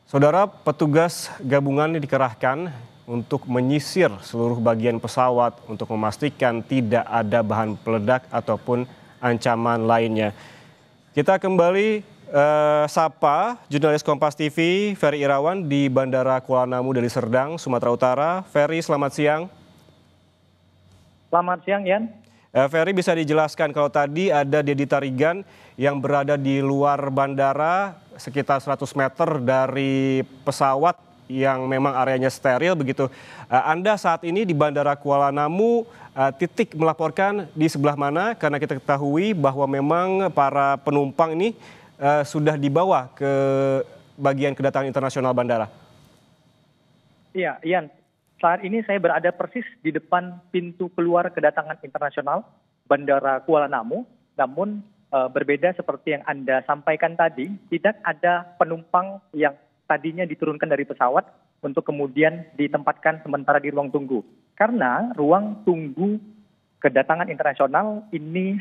Saudara, petugas gabungan dikerahkan untuk menyisir seluruh bagian pesawat untuk memastikan tidak ada bahan peledak ataupun ancaman lainnya. Kita kembali sapa jurnalis Kompas TV Ferry Irawan di Bandara Kuala Namu, Deli Serdang, Sumatera Utara. Ferry, selamat siang. Selamat siang, Yan. Ferry, bisa dijelaskan kalau tadi ada Dedi Tarigan yang berada di luar bandara sekitar 100 meter dari pesawat yang memang areanya steril begitu. Anda saat ini di Bandara Kuala Namu, titik melaporkan di sebelah mana? Karena kita ketahui bahwa memang para penumpang ini sudah dibawa ke bagian kedatangan internasional bandara. Iya, Yan. Saat ini saya berada persis di depan pintu keluar kedatangan internasional Bandara Kuala Namu. Namun berbeda seperti yang Anda sampaikan tadi, tidak ada penumpang yang tadinya diturunkan dari pesawat untuk kemudian ditempatkan sementara di ruang tunggu. Karena ruang tunggu kedatangan internasional ini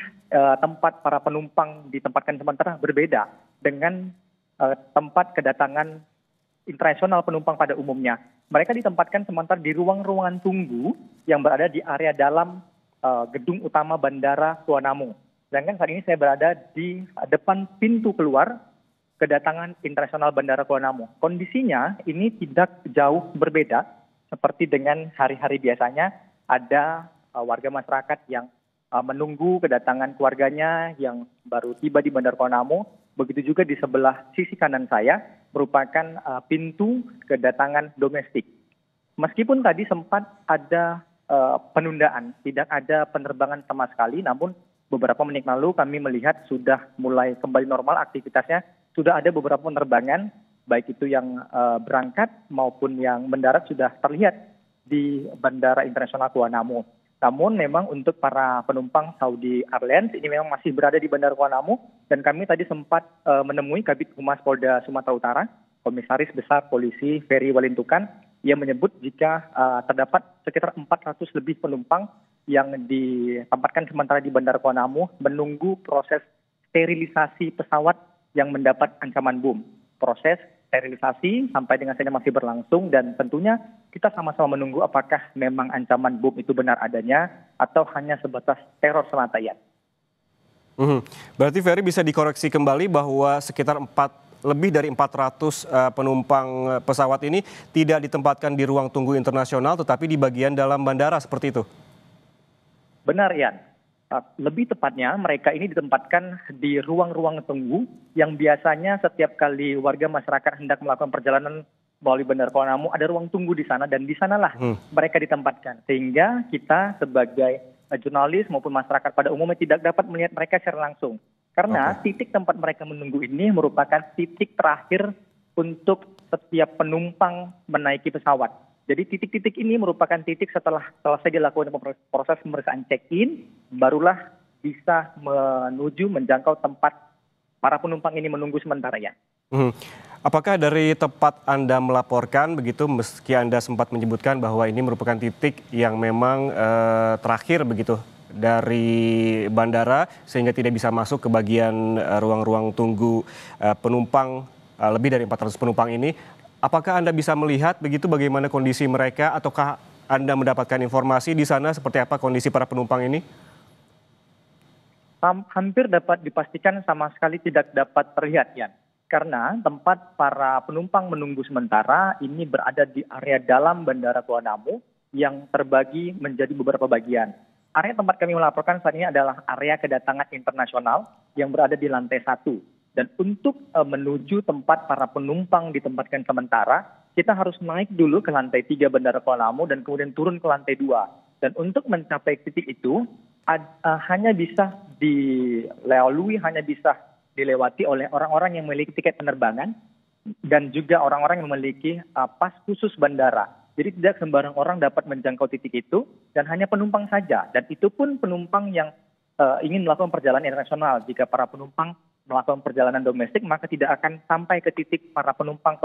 tempat para penumpang ditempatkan sementara berbeda dengan tempat kedatangan internasional penumpang pada umumnya. Mereka ditempatkan sementara di ruang-ruangan tunggu yang berada di area dalam gedung utama Bandara Kuala Namu. Sedangkan saat ini saya berada di depan pintu keluar kedatangan internasional Bandara Kuala Namu. Kondisinya ini tidak jauh berbeda seperti dengan hari-hari biasanya. Ada warga masyarakat yang menunggu kedatangan keluarganya yang baru tiba di Bandara Kuala Namu. Begitu juga di sebelah sisi kanan saya merupakan pintu kedatangan domestik. Meskipun tadi sempat ada penundaan, tidak ada penerbangan sama sekali, namun beberapa menit lalu kami melihat sudah mulai kembali normal aktivitasnya. Sudah ada beberapa penerbangan, baik itu yang berangkat maupun yang mendarat sudah terlihat di Bandara Internasional Kuala Namu. Namun memang untuk para penumpang Saudi Airlines ini memang masih berada di Bandara Kuala Namu, dan kami tadi sempat menemui Kabid Humas Polda Sumatera Utara, Komisaris Besar Polisi Ferry Walintukan, yang menyebut jika terdapat sekitar 400 lebih penumpang yang ditempatkan sementara di Bandara Kuala Namu menunggu proses sterilisasi pesawat yang mendapat ancaman bom. Proses sterilisasi sampai dengan saat ini masih berlangsung, dan tentunya kita sama-sama menunggu apakah memang ancaman bom itu benar adanya atau hanya sebatas teror semata, ya. Berarti Ferry bisa dikoreksi kembali bahwa sekitar lebih dari 400 penumpang pesawat ini tidak ditempatkan di ruang tunggu internasional tetapi di bagian dalam bandara, seperti itu? Benar, Yan. Lebih tepatnya mereka ini ditempatkan di ruang-ruang tunggu yang biasanya setiap kali warga masyarakat hendak melakukan perjalanan melalui Bandara Kuala Namu ada ruang tunggu di sana, dan di sanalah mereka ditempatkan. Sehingga kita sebagai jurnalis maupun masyarakat pada umumnya tidak dapat melihat mereka secara langsung. Karena titik tempat mereka menunggu ini merupakan titik terakhir untuk setiap penumpang menaiki pesawat. Jadi titik-titik ini merupakan titik setelah selesai dilakukan proses pemeriksaan check-in, barulah bisa menuju menjangkau tempat para penumpang ini menunggu sementara, ya. Apakah dari tempat Anda melaporkan begitu, meski Anda sempat menyebutkan bahwa ini merupakan titik yang memang terakhir begitu dari bandara sehingga tidak bisa masuk ke bagian ruang-ruang tunggu penumpang lebih dari 400 penumpang ini? Apakah Anda bisa melihat begitu bagaimana kondisi mereka, ataukah Anda mendapatkan informasi di sana seperti apa kondisi para penumpang ini? Hampir dapat dipastikan sama sekali tidak dapat terlihat, ya. Karena tempat para penumpang menunggu sementara ini berada di area dalam Bandara Kuala Namu yang terbagi menjadi beberapa bagian. Area tempat kami melaporkan saat ini adalah area kedatangan internasional yang berada di lantai 1. Dan untuk menuju tempat para penumpang ditempatkan sementara, kita harus naik dulu ke lantai 3 Bandara Kuala Namu dan kemudian turun ke lantai 2. Dan untuk mencapai titik itu hanya bisa dilalui, hanya bisa dilewati oleh orang-orang yang memiliki tiket penerbangan dan juga orang-orang yang memiliki pas khusus bandara. Jadi tidak sembarang orang dapat menjangkau titik itu, dan hanya penumpang saja. Dan itu pun penumpang yang ingin melakukan perjalanan internasional. Jika para penumpang melakukan perjalanan domestik, maka tidak akan sampai ke titik para penumpang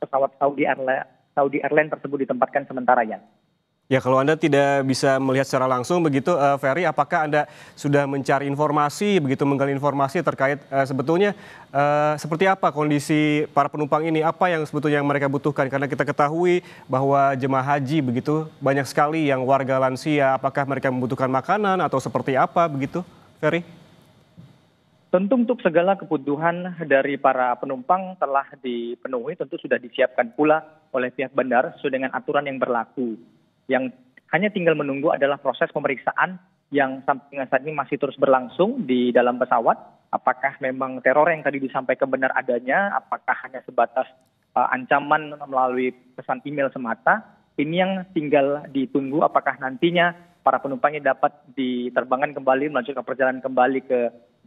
pesawat Saudi Airlines tersebut ditempatkan sementara, ya. Ya, kalau Anda tidak bisa melihat secara langsung begitu, Ferry, apakah Anda sudah mencari informasi, begitu menggali informasi terkait sebetulnya seperti apa kondisi para penumpang ini, apa yang sebetulnya yang mereka butuhkan? Karena kita ketahui bahwa jemaah haji begitu banyak sekali yang warga lansia, apakah mereka membutuhkan makanan atau seperti apa begitu, Ferry? Tentu untuk segala kebutuhan dari para penumpang telah dipenuhi, tentu sudah disiapkan pula oleh pihak bandara sesuai dengan aturan yang berlaku. Yang hanya tinggal menunggu adalah proses pemeriksaan yang sampai dengan saat ini masih terus berlangsung di dalam pesawat. Apakah memang teror yang tadi disampaikan benar adanya, apakah hanya sebatas ancaman melalui pesan email semata. Ini yang tinggal ditunggu apakah nantinya para penumpangnya dapat diterbangkan kembali, melanjutkan perjalanan kembali ke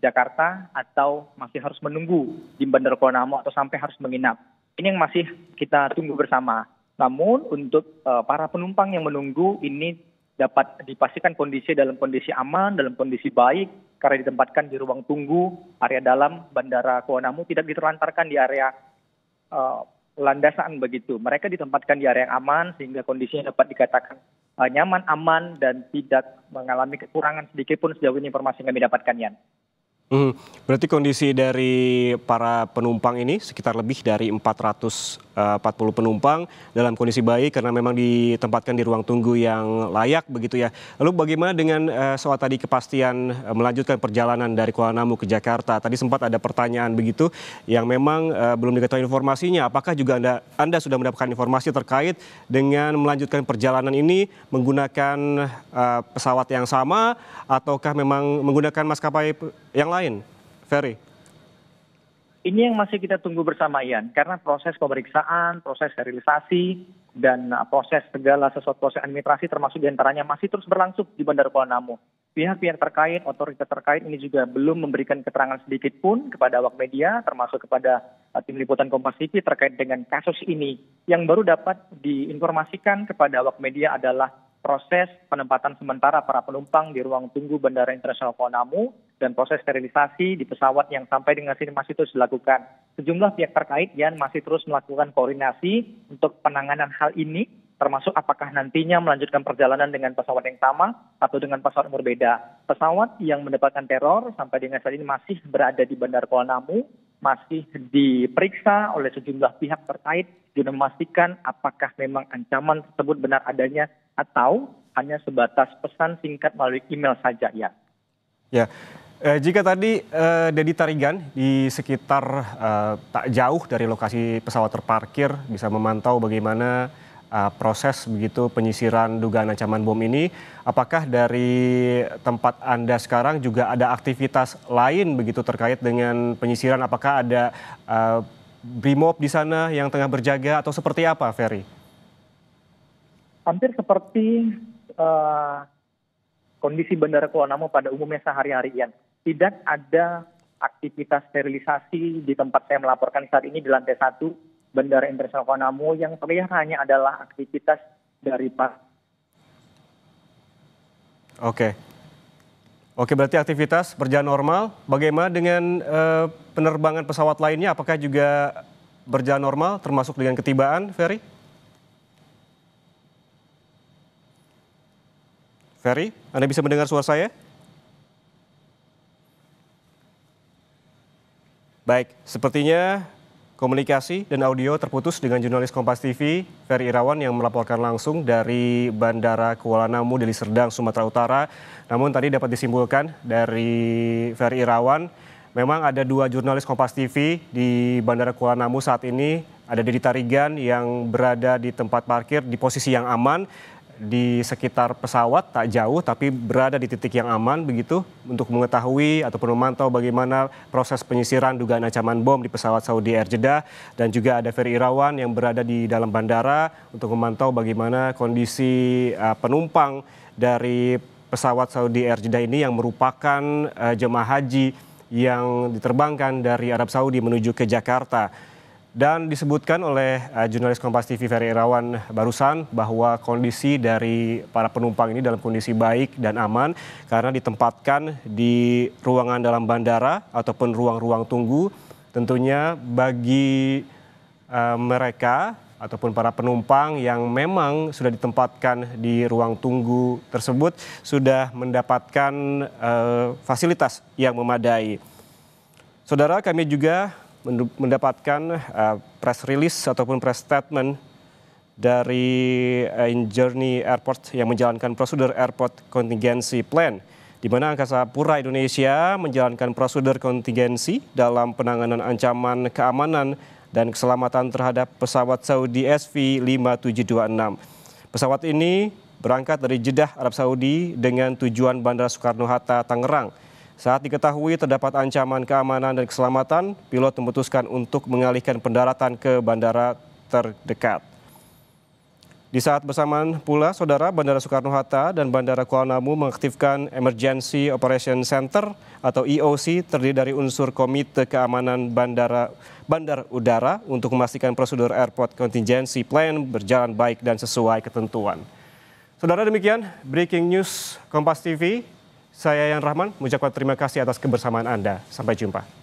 Jakarta atau masih harus menunggu di Bandara Kuala Namu atau sampai harus menginap. Ini yang masih kita tunggu bersama. Namun untuk para penumpang yang menunggu ini dapat dipastikan kondisi dalam kondisi aman, dalam kondisi baik karena ditempatkan di ruang tunggu area dalam Bandara Kuala Namu, tidak diterlantarkan di area landasan begitu. Mereka ditempatkan di area yang aman sehingga kondisinya dapat dikatakan nyaman, aman dan tidak mengalami kekurangan sedikit pun sejauh ini informasi yang kami dapatkan, Yan. Berarti kondisi dari para penumpang ini sekitar lebih dari 440 penumpang dalam kondisi baik karena memang ditempatkan di ruang tunggu yang layak begitu ya. Lalu bagaimana dengan soal tadi kepastian melanjutkan perjalanan dari Kuala Namu ke Jakarta? Tadi sempat ada pertanyaan begitu yang memang belum diketahui informasinya. Apakah juga Anda sudah mendapatkan informasi terkait dengan melanjutkan perjalanan ini menggunakan pesawat yang sama ataukah memang menggunakan maskapai yang lain, Ferry? Ini yang masih kita tunggu bersama, Ian, karena proses pemeriksaan, proses sterilisasi, dan proses segala sesuatu proses administrasi termasuk diantaranya masih terus berlangsung di Bandara Kuala Namu. Pihak-pihak terkait, otoritas terkait ini juga belum memberikan keterangan sedikit pun kepada awak media, termasuk kepada tim liputan Kompas TV terkait dengan kasus ini. Yang baru dapat diinformasikan kepada awak media adalah proses penempatan sementara para penumpang di ruang tunggu Bandara Internasional Kuala Namu dan proses sterilisasi di pesawat yang sampai dengan sini masih terus dilakukan. Sejumlah pihak terkait yang masih terus melakukan koordinasi untuk penanganan hal ini, termasuk apakah nantinya melanjutkan perjalanan dengan pesawat yang sama atau dengan pesawat yang berbeda. Pesawat yang mendapatkan teror sampai dengan saat ini masih berada di Bandara Kuala Namu, masih diperiksa oleh sejumlah pihak terkait guna memastikan apakah memang ancaman tersebut benar adanya atau hanya sebatas pesan singkat melalui email saja, ya. Ya, jika tadi Dedi Tarigan di sekitar tak jauh dari lokasi pesawat terparkir bisa memantau bagaimana proses begitu penyisiran dugaan ancaman bom ini, apakah dari tempat Anda sekarang juga ada aktivitas lain begitu terkait dengan penyisiran? Apakah ada Brimob di sana yang tengah berjaga atau seperti apa, Ferry? Hampir seperti kondisi Bandara Kuala Namu pada umumnya sehari-harian. Tidak ada aktivitas sterilisasi di tempat saya melaporkan saat ini di lantai 1 Bandara Internasional Kuala Namu. Yang terlihat hanya adalah aktivitas dari Pak. Oke, berarti aktivitas berjalan normal. Bagaimana dengan penerbangan pesawat lainnya? Apakah juga berjalan normal termasuk dengan ketibaan, Ferry? Ferry, Anda bisa mendengar suara saya? Baik, sepertinya komunikasi dan audio terputus dengan jurnalis Kompas TV, Ferry Irawan yang melaporkan langsung dari Bandara Kuala Namu, Deli Serdang, Sumatera Utara. Namun tadi dapat disimpulkan dari Ferry Irawan, memang ada 2 jurnalis Kompas TV di Bandara Kuala Namu saat ini. Ada Dedi Tarigan yang berada di tempat parkir di posisi yang aman, di sekitar pesawat tak jauh tapi berada di titik yang aman begitu untuk mengetahui ataupun memantau bagaimana proses penyisiran dugaan ancaman bom di pesawat Saudi Air Jeddah, dan juga ada Ferry Irawan yang berada di dalam bandara untuk memantau bagaimana kondisi penumpang dari pesawat Saudi Air Jeddah ini yang merupakan jemaah haji yang diterbangkan dari Arab Saudi menuju ke Jakarta. Dan disebutkan oleh jurnalis Kompas TV Ferry Irawan barusan bahwa kondisi dari para penumpang ini dalam kondisi baik dan aman karena ditempatkan di ruangan dalam bandara ataupun ruang-ruang tunggu. Tentunya bagi mereka ataupun para penumpang yang memang sudah ditempatkan di ruang tunggu tersebut sudah mendapatkan fasilitas yang memadai. Saudara, kami juga mendapatkan press release ataupun press statement dari Journey Airport yang menjalankan prosedur Airport Contingency Plan, di mana Angkasa Pura Indonesia menjalankan prosedur kontingensi dalam penanganan ancaman keamanan dan keselamatan terhadap pesawat Saudi SV5726. Pesawat ini berangkat dari Jeddah, Arab Saudi dengan tujuan Bandara Soekarno-Hatta, Tangerang. Saat diketahui terdapat ancaman keamanan dan keselamatan, pilot memutuskan untuk mengalihkan pendaratan ke bandara terdekat. Di saat bersamaan pula, Saudara, Bandara Soekarno-Hatta dan Bandara Kuala Namu mengaktifkan Emergency Operation Center atau EOC terdiri dari unsur Komite Keamanan Bandar Udara untuk memastikan prosedur Airport Contingency Plan berjalan baik dan sesuai ketentuan. Saudara, demikian Breaking News Kompas TV. Saya Yan Rahman mengucapkan terima kasih atas kebersamaan Anda. Sampai jumpa.